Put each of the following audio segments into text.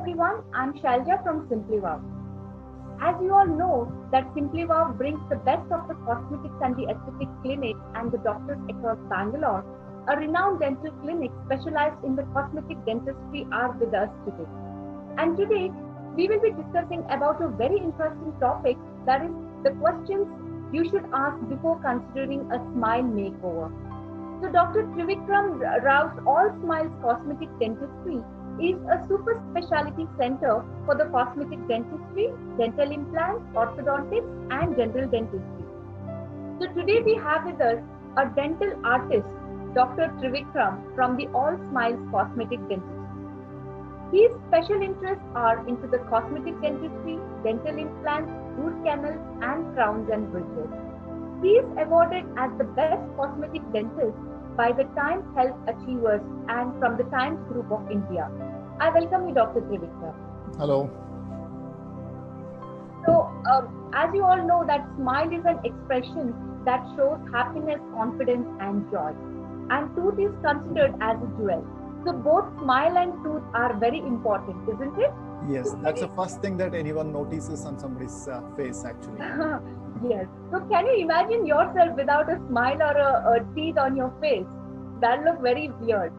everyone, I'm Shailja from Simply Wow. As you all know, that Simply Wow brings the best of the cosmetics and the aesthetic clinics and the doctors across Bangalore. A renowned dental clinic specialized in the cosmetic dentistry are with us today. And today, we will be discussing about a very interesting topic, that is the questions you should ask before considering a smile makeover. So Dr. Trivikram Rao's All Smiles Cosmetic Dentistry is a super specialty center for the cosmetic dentistry, dental implants, orthodontics, and general dentistry. So today we have with us a dental artist, Dr. Trivikram from the All Smiles Cosmetic Dentistry. His special interests are into the cosmetic dentistry, dental implants, root canals, and crowns and bridges. He is awarded as the best cosmetic dentist by the Times Health Achievers and from the Times Group of India. I welcome you, Dr. Trivikram. Hello. So, as you all know, that smile is an expression that shows happiness, confidence, and joy. And tooth is considered as a jewel. So, both smile and tooth are very important, isn't it? Yes, that's the first thing that anyone notices on somebody's face, actually. Yes. So, can you imagine yourself without a smile or a teeth on your face? That look very weird.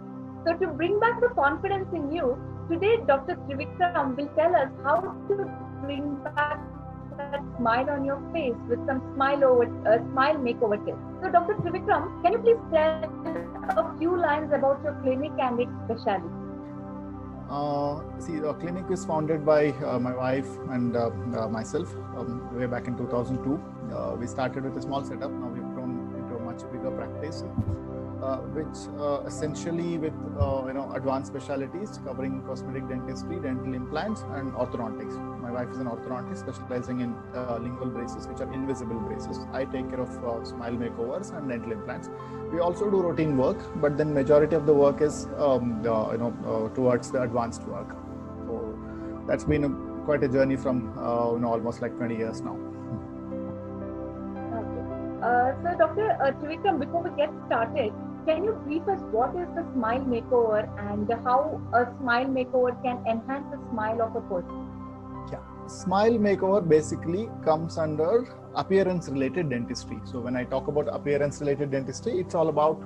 So, to bring back the confidence in you, today Dr. Trivikram will tell us how to bring back that smile on your face with some smile makeover tips. So, Dr. Trivikram, can you please tell a few lines about your clinic and its specialty? See, the clinic is founded by my wife and myself way back in 2002. We started with a small setup. Now we've grown into a much bigger practice, which essentially with advanced specialties covering cosmetic dentistry, dental implants, and orthodontics. My wife is an orthodontist specializing in lingual braces, which are invisible braces. I take care of smile makeovers and dental implants. We also do routine work, but then majority of the work is towards the advanced work. So that's been quite a journey from almost like 20 years now. Okay. So Dr. Trivikram, before we get started, can you brief us what is the smile makeover and how a smile makeover can enhance the smile of a person? Yeah, smile makeover basically comes under appearance related dentistry. So when I talk about appearance related dentistry, it's all about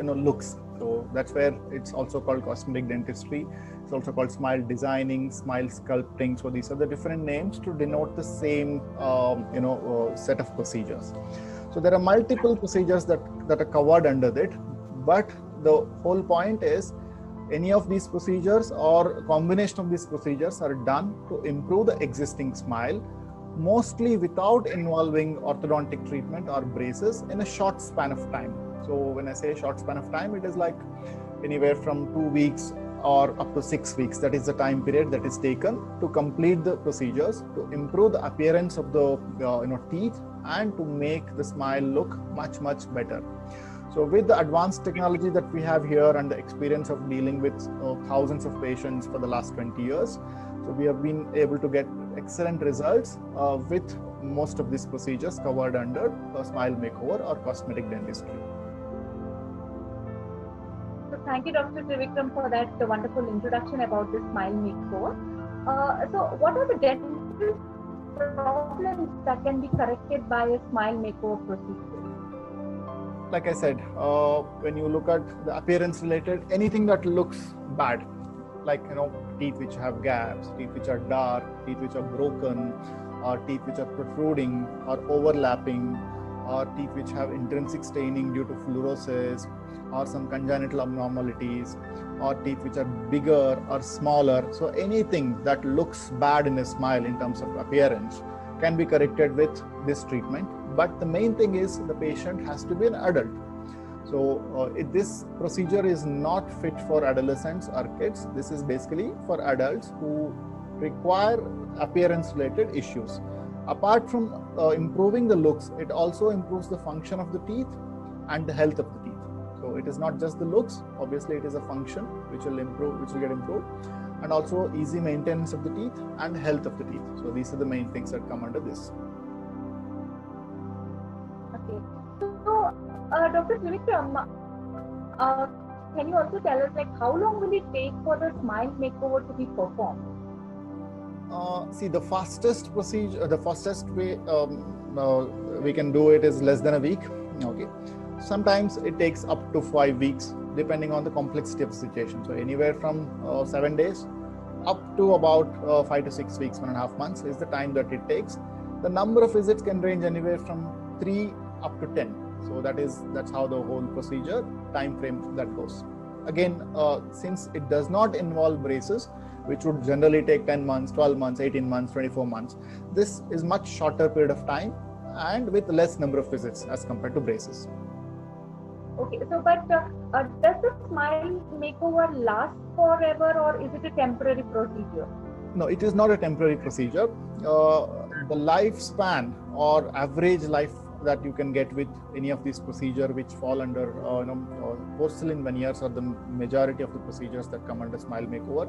looks. So that's where it's also called cosmetic dentistry. It's also called smile designing, smile sculpting. So these are the different names to denote the same set of procedures. So there are multiple procedures that are covered under it, but the whole point is any of these procedures or combination of these procedures are done to improve the existing smile, mostly without involving orthodontic treatment or braces in a short span of time. So when I say short span of time, it is like anywhere from 2 weeks or up to 6 weeks. That is the time period that is taken to complete the procedures to improve the appearance of the teeth and to make the smile look much better. So with the advanced technology that we have here and the experience of dealing with thousands of patients for the last 20 years, so we have been able to get excellent results with most of these procedures covered under smile makeover or cosmetic dentistry. So thank you, Dr. Trivikram, for that wonderful introduction about the smile makeover. So what are the dental problems that can be corrected by a smile makeover procedure? Like I said, when you look at the appearance related, anything that looks bad, like teeth which have gaps, teeth which are dark, teeth which are broken, or teeth which are protruding or overlapping, or teeth which have intrinsic staining due to fluorosis, or some congenital abnormalities, or teeth which are bigger or smaller. So anything that looks bad in a smile in terms of appearance can be corrected with this treatment. But the main thing is the patient has to be an adult. So this procedure is not fit for adolescents or kids. This is basically for adults who require appearance related issues. Apart from improving the looks, it also improves the function of the teeth and the health of the teeth. So it is not just the looks, obviously it is a function which will get improved, and also easy maintenance of the teeth and health of the teeth. So these are the main things that come under this. Okay. So Dr. Trivikram, can you also tell us, like, how long will it take for the smile makeover to be performed? See, the fastest procedure, the fastest way we can do it is less than a week. Okay. Sometimes it takes up to 5 weeks, depending on the complexity of the situation. So anywhere from 7 days up to about 5 to 6 weeks, 1.5 months is the time that it takes. The number of visits can range anywhere from 3 up to 10. So that's how the whole procedure time frame that goes. Again, since it does not involve braces, which would generally take 10 months, 12 months, 18 months, 24 months. This is much shorter period of time and with less number of visits as compared to braces. Okay, so but does the smile makeover last forever, or is it a temporary procedure? No, it is not a temporary procedure. The lifespan or average life that you can get with any of these procedures which fall under porcelain veneers, or the majority of the procedures that come under smile makeover.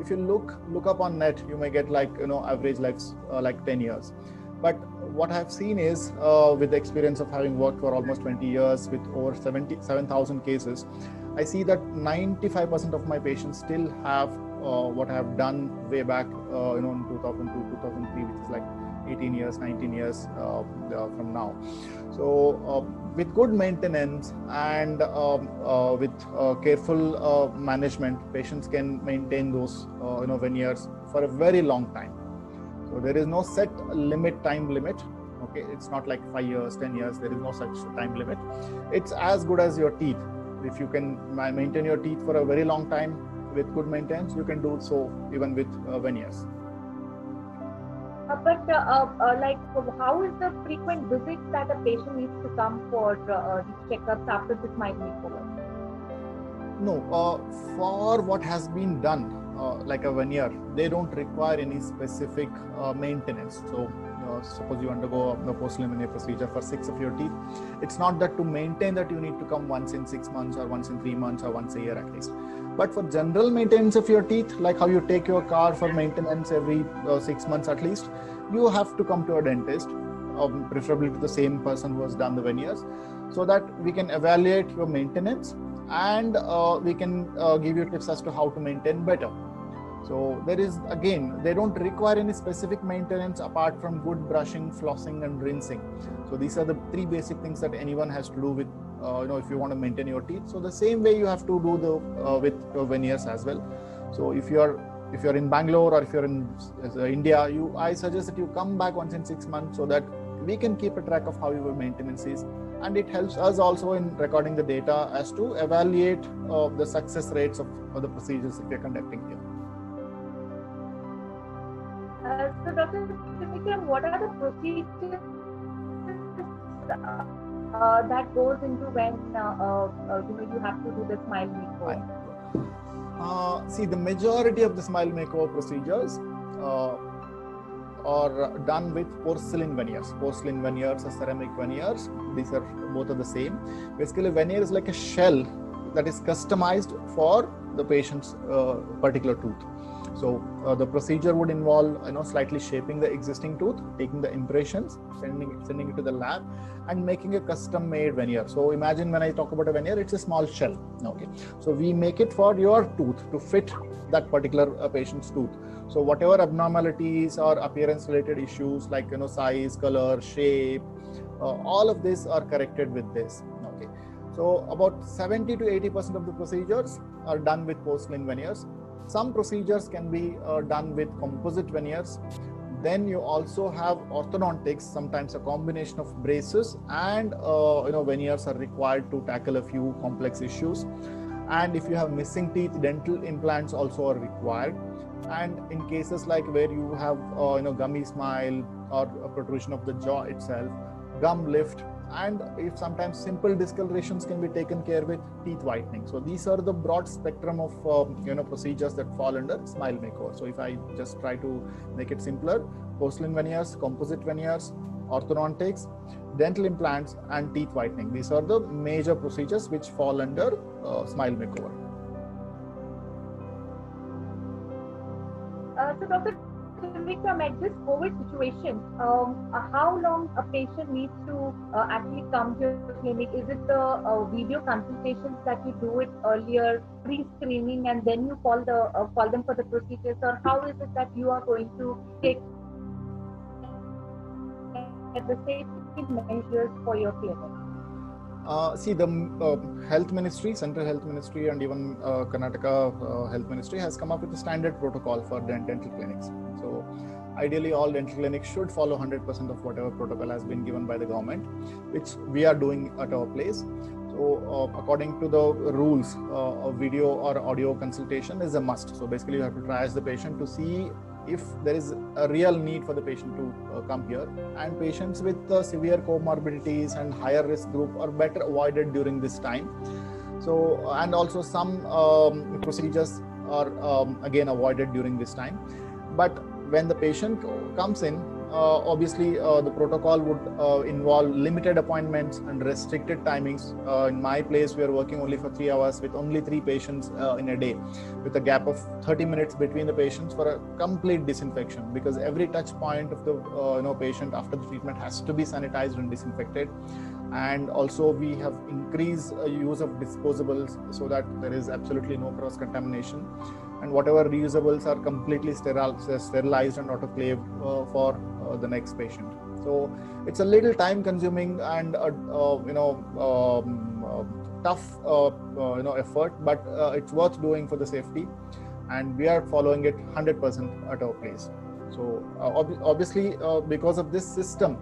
If you look up on net, you may get like average lives like 10 years. But what I've seen is with the experience of having worked for almost 20 years with over 7,000 cases, I see that 95% of my patients still have what I have done way back in 2002, 2003, which is like 18 years, 19 years from now. So with good maintenance and with careful management, patients can maintain those veneers for a very long time. So there is no set time limit. Okay, it's not like 5 years, 10 years. There is no such time limit. It's as good as your teeth. If you can maintain your teeth for a very long time with good maintenance, you can do so even with veneers. But like, how is the frequent visits that a patient needs to come for these checkups after the smile makeover? No, for what has been done, like a veneer, they don't require any specific maintenance. So suppose you undergo the porcelain veneer procedure for 6 of your teeth, it's not that to maintain that you need to come once in 6 months or once in 3 months or once a year at least. But for general maintenance of your teeth, like how you take your car for maintenance every 6 months at least, you have to come to a dentist, preferably to the same person who has done the veneers, so that we can evaluate your maintenance and we can give you tips as to how to maintain better. So there is, again, they don't require any specific maintenance apart from good brushing, flossing and rinsing. So these are the 3 basic things that anyone has to do with if you want to maintain your teeth. So the same way you have to do the with your veneers as well. So if you're in Bangalore or if you're in India, I suggest that you come back once in 6 months so that we can keep a track of how your maintenance is, and it helps us also in recording the data as to evaluate the success rates of the procedures that we are conducting here. So Dr. Vikram, what are the procedures that goes into when you have to do the smile makeover? See, the majority of the smile makeover procedures are done with porcelain veneers. Porcelain veneers or ceramic veneers, these are both the same. Basically, veneer is like a shell that is customized for the patient's particular tooth. So the procedure would involve slightly shaping the existing tooth, taking the impressions, sending it to the lab, and making a custom made veneer. So imagine when I talk about a veneer, it's a small shell. Okay, so we make it for your tooth to fit that particular patient's tooth. So whatever abnormalities or appearance related issues like size, color, shape, all of these are corrected with this. Okay, so about 70 to 80% of the procedures are done with porcelain veneers. Some procedures can be done with composite veneers. Then you also have orthodontics. Sometimes a combination of braces and veneers are required to tackle a few complex issues. And if you have missing teeth, dental implants also are required. And in cases like where you have gummy smile or a protrusion of the jaw itself, gum lift, and if sometimes simple discolorations can be taken care with teeth whitening. So these are the broad spectrum of procedures that fall under smile makeover. So if I just try to make it simpler, porcelain veneers, composite veneers, orthodontics, dental implants and teeth whitening, these are the major procedures which fall under smile makeover. So Dr. Vikram, at this COVID situation, how long a patient needs to actually come to your clinic? Is it the video consultations that you do it earlier, pre-screening, and then you call them for the procedures, or how is it that you are going to take the safety measures for your clinic? See, the health ministry, central health ministry, and even Karnataka health ministry has come up with a standard protocol for dental clinics. So ideally, all dental clinics should follow 100% of whatever protocol has been given by the government, which we are doing at our place. So according to the rules, a video or audio consultation is a must. So basically, you have to triage the patient to see if there is a real need for the patient to come here, and patients with severe comorbidities and higher risk group are better avoided during this time. So, and also some procedures are again avoided during this time. But when the patient comes in, obviously the protocol would involve limited appointments and restricted timings. In my place, we are working only for 3 hours with only 3 patients in a day, with a gap of 30 minutes between the patients for a complete disinfection, because every touch point of the patient after the treatment has to be sanitized and disinfected. And also we have increased use of disposables so that there is absolutely no cross contamination, and whatever reusables are completely sterilized and autoclaved for the next patient. So it's a little time consuming and tough effort, but it's worth doing for the safety, and we are following it 100% at our place. So obviously because of this system,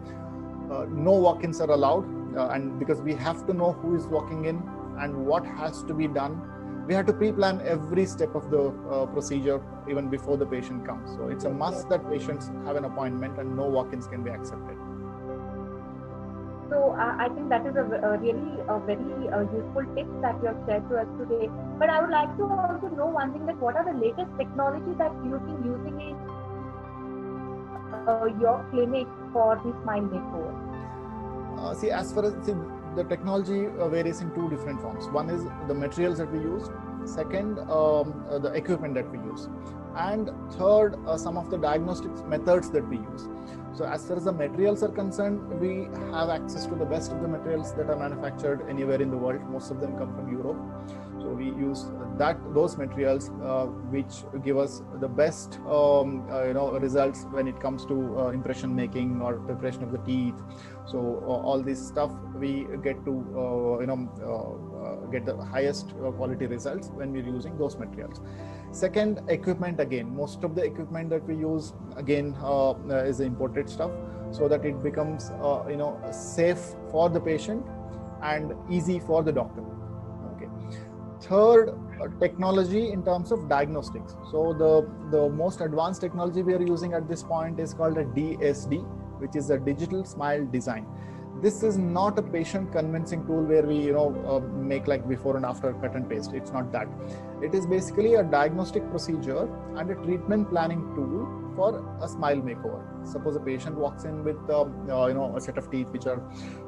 no walk-ins are allowed, and because we have to know who is walking in and what has to be done, we have to pre-plan every step of the procedure even before the patient comes. So it's a must that patients have an appointment and no walk-ins can be accepted. So I think that is a really very useful tips that you have shared to us today. But I would like to also know one thing, that what are the latest technology that you've been using in your clinic for the smile makeover? See, as far as the technology varies in 2 different forms. One is the materials that we use, second the equipment that we use, and third some of the diagnostics methods that we use. So as far as the materials are concerned, we have access to the best of the materials that are manufactured anywhere in the world. Most of them come from Europe. So we use those materials which give us the best results when it comes to impression making or preparation of the teeth. So all this stuff we get to get the highest quality results when we're using those materials. Second, equipment. Again, most of the equipment that we use again is imported stuff, so that it becomes safe for the patient and easy for the doctor. Okay. Third, technology in terms of diagnostics. So the most advanced technology we are using at this point is called a DSD, which is a digital smile design. This is not a patient convincing tool where we make like before and after cut and paste. It's not that. It is basically a diagnostic procedure and a treatment planning tool for a smile makeover. Suppose a patient walks in with a set of teeth which are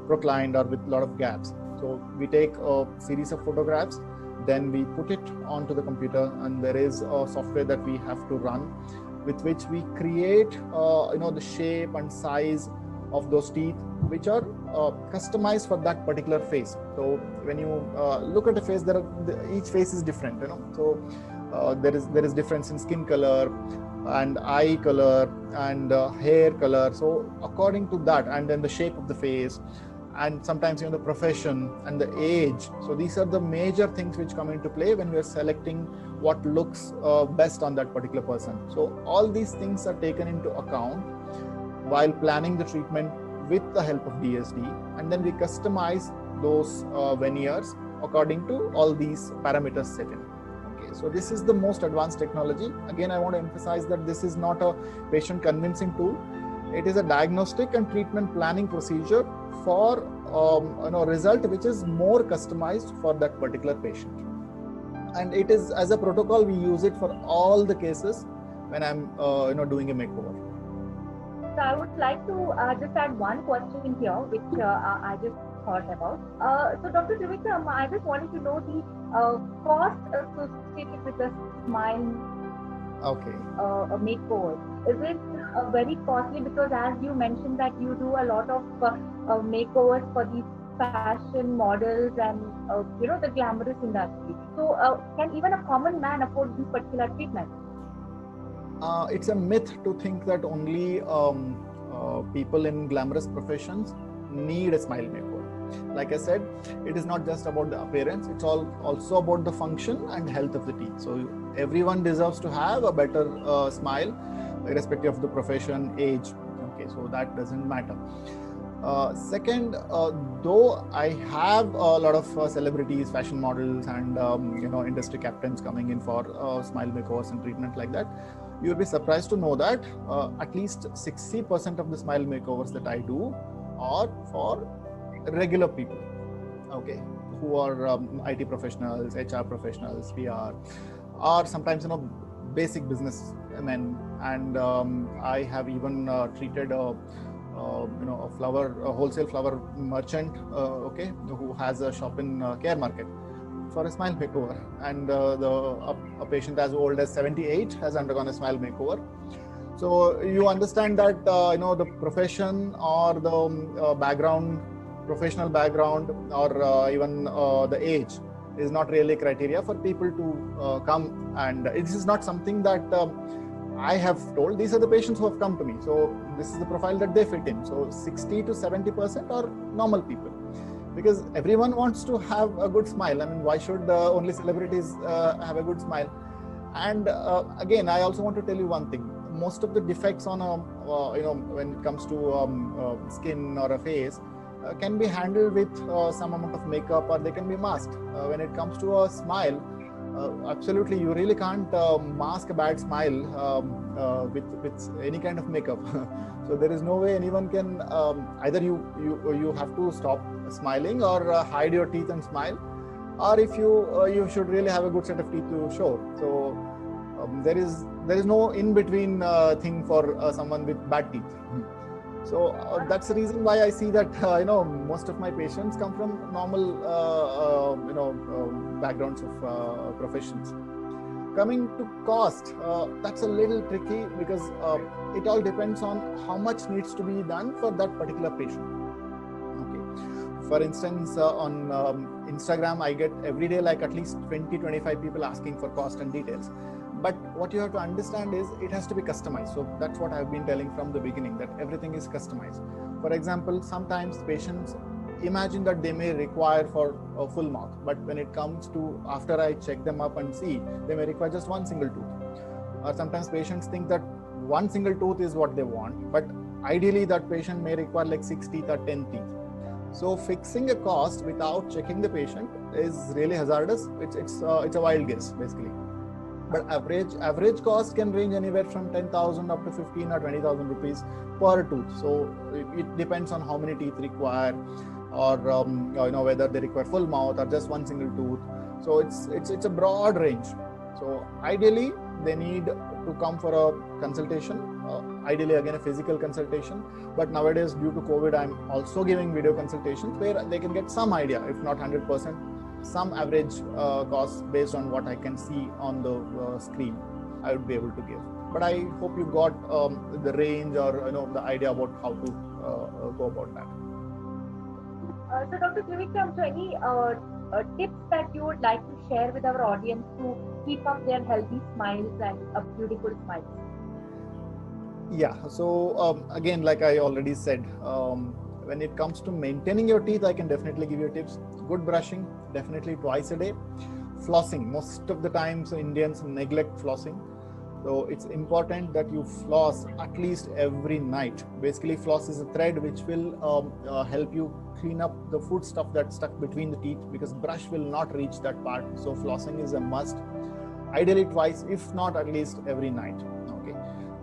proclined or with a lot of gaps. So we take a series of photographs, then we put it onto the computer, and there is a software that we have to run, with which we create the shape and size of those teeth, which are customized for that particular face. So when you look at a face, each face is different, so there is difference in skin color and eye color and hair color. So according to that, and then the shape of the face, and sometimes the profession and the age. So these are the major things which come into play when we are selecting what looks best on that particular person. So all these things are taken into account while planning the treatment with the help of DSD, and then we customize those veneers according to all these parameters set in. Okay, so this is the most advanced technology. Again, I want to emphasize that this is not a patient convincing tool. It is a diagnostic and treatment planning procedure for result which is more customized for that particular patient. And it is, as a protocol, we use it for all the cases when I'm doing a makeover. So I would like to just add one question here, which I just thought about. So Dr. Trivikram, I just wanted to know the cost associated with the smile Okay. A makeover? Is it very costly? Because as you mentioned that you do a lot of makeovers for these fashion models and the glamorous industry. So can even a common man afford this particular treatment? It's a myth to think that only people in glamorous professions need a smile makeover. Like I said, it is not just about the appearance, it's also about the function and health of the teeth. So everyone deserves to have a better smile, irrespective of the profession, age. Okay, so that doesn't matter. Second, though I have a lot of celebrities, fashion models, and industry captains coming in for smile makeovers and treatment like that, you'll be surprised to know that at least 60% of the smile makeovers that I do are for regular people, okay, who are IT professionals, HR professionals, PR, or sometimes basic business men. And I have even treated a wholesale flower merchant, okay, who has a shop in Care Market for a smile makeover, and a patient as old as 78 has undergone a smile makeover. So you understand that the profession or the professional background, or even the age is not really criteria for people to come. And this is not something that I have told. These are the patients who have come to me. So this is the profile that they fit in. So 60 to 70% are normal people, because everyone wants to have a good smile. I mean, why should only celebrities have a good smile? And again, I also want to tell you one thing. Most of the defects on when it comes to skin or a face can be handled with some amount of makeup, or they can be masked. When it comes to a smile, absolutely, you really can't mask a bad smile with any kind of makeup. So there is no way anyone can either you have to stop smiling, or hide your teeth and smile, or if you should really have a good set of teeth to show. So there is no in between thing for someone with bad teeth. So that's the reason why I see that most of my patients come from normal backgrounds of professions. Coming to cost, that's a little tricky, because it all depends on how much needs to be done for that particular patient. Okay. For instance, on Instagram, I get every day like at least 20-25 people asking for cost and details. But what you have to understand is it has to be customized. So that's what I've been telling from the beginning, that everything is customized. For example, sometimes patients imagine that they may require for a full mouth, but when it comes to after I check them up and see, they may require just one single tooth. Or sometimes patients think that one single tooth is what they want, but ideally that patient may require like 6 teeth or 10 teeth. So fixing a cost without checking the patient is really hazardous. It's a wild guess, basically. But average cost can range anywhere from 10,000 up to 15 or 20,000 rupees per tooth. So it depends on how many teeth require, or whether they require full mouth or just one single tooth. So it's a broad range. So ideally they need to come for a consultation, ideally again a physical consultation. But nowadays, due to COVID, I'm also giving video consultations where they can get some idea, if not 100%, some average cost based on what I can see on the screen. I would be able to give. But I hope you got the range, or the idea about how to go about that. So Dr. Trivikram, so any tips that you would like to share with our audience to keep up their healthy smiles and beautiful smiles? Yeah, so again, like I already said, when it comes to maintaining your teeth, I can definitely give you tips. Good brushing, definitely twice a day. Flossing, most of the times Indians neglect flossing. So it's important that you floss at least every night. Basically, floss is a thread which will help you clean up the food stuff that's stuck between the teeth, because brush will not reach that part. So flossing is a must. Ideally twice, if not at least every night. Okay.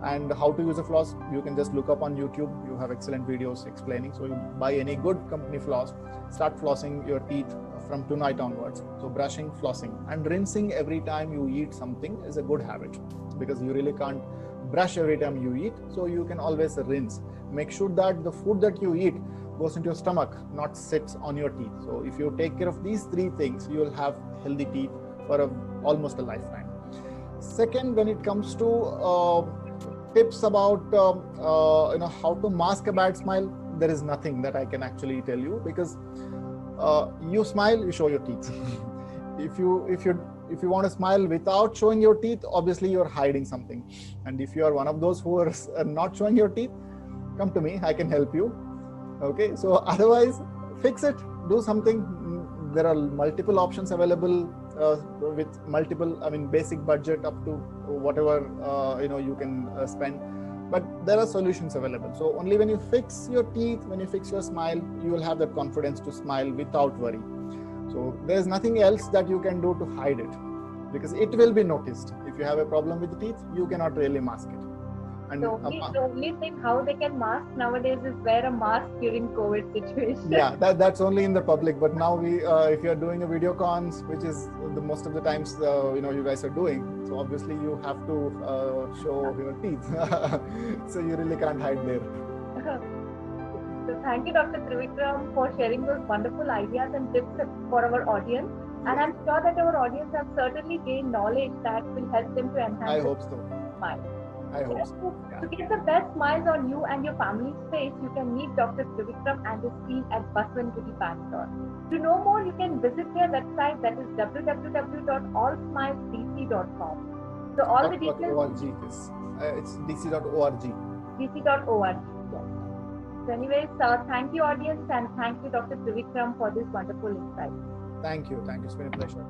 And how to use a floss, you can just look up on YouTube. You have excellent videos explaining. So you buy any good company floss, start flossing your teeth from tonight onwards. So brushing, flossing, and rinsing every time you eat something is a good habit, because you really can't brush every time you eat. So you can always rinse. Make sure that the food that you eat goes into your stomach, not sits on your teeth. So if you take care of these three things, you will have healthy teeth for almost a lifetime. Second, when it comes to tips about how to mask a bad smile, there is nothing that I can actually tell you, because you smile, you show your teeth. if you want to smile without showing your teeth, obviously you're hiding something. And if you are one of those who are not showing your teeth, come to me, I can help you. Okay, so otherwise, fix it, do something. There are multiple options available with multiple, basic budget up to whatever you can spend, but there are solutions available. So only when you fix your teeth, when you fix your smile, you will have that confidence to smile without worry. So there's nothing else that you can do to hide it, because it will be noticed. If you have a problem with the teeth, you cannot really mask it. And the only thing how they can mask nowadays is wear a mask during COVID situation. Yeah, that's only in the public. But now if you're doing a video cons, which is the most of the times you guys are doing, so obviously you have to show your teeth. So you really can't hide there. So thank you, Dr. Trivikram, for sharing those wonderful ideas and tips for our audience. And I'm sure that our audience have certainly gained knowledge that will help them to enhance. I hope so. Smile. I hope so. Yeah. To get the best smiles on you and your family's face, you can meet Dr. Trivikram and his team at Baswantpuri, Bangalore. To know more, you can visit their website, that is www.allsmilesdc.com. So all the details. It's dc.org. dc.org. Yes. So anyways, thank you, audience, and thank you, Dr. Trivikram, for this wonderful insight. Thank you. It's been a pleasure.